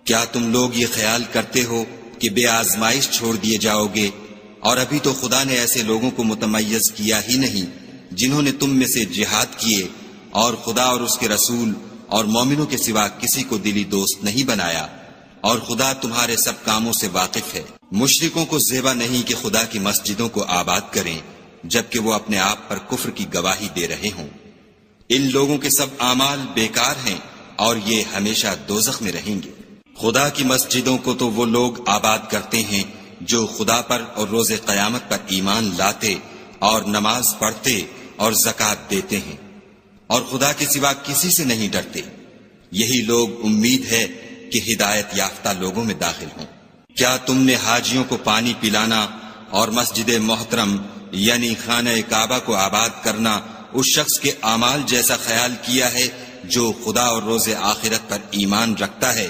کیا تم لوگ یہ خیال کرتے ہو کہ بے آزمائش چھوڑ دیے جاؤ گے؟ اور ابھی تو خدا نے ایسے لوگوں کو متمیز کیا ہی نہیں جنہوں نے تم میں سے جہاد کیے اور خدا اور اس کے رسول اور مومنوں کے سوا کسی کو دلی دوست نہیں بنایا، اور خدا تمہارے سب کاموں سے واقف ہے۔ مشرکوں کو زیبا نہیں کہ خدا کی مسجدوں کو آباد کریں جبکہ وہ اپنے آپ پر کفر کی گواہی دے رہے ہوں۔ ان لوگوں کے سب اعمال بیکار ہیں اور یہ ہمیشہ دوزخ میں رہیں گے۔ خدا کی مسجدوں کو تو وہ لوگ آباد کرتے ہیں جو خدا پر اور روز قیامت پر ایمان لاتے اور نماز پڑھتے اور زکوٰۃ دیتے ہیں، اور خدا کے سوا کسی سے نہیں ڈرتے۔ یہی لوگ امید ہے کہ ہدایت یافتہ لوگوں میں داخل ہوں۔ کیا تم نے حاجیوں کو پانی پلانا اور مسجد محترم یعنی خانہ کعبہ کو آباد کرنا اس شخص کے اعمال جیسا خیال کیا ہے جو خدا اور روز آخرت پر ایمان رکھتا ہے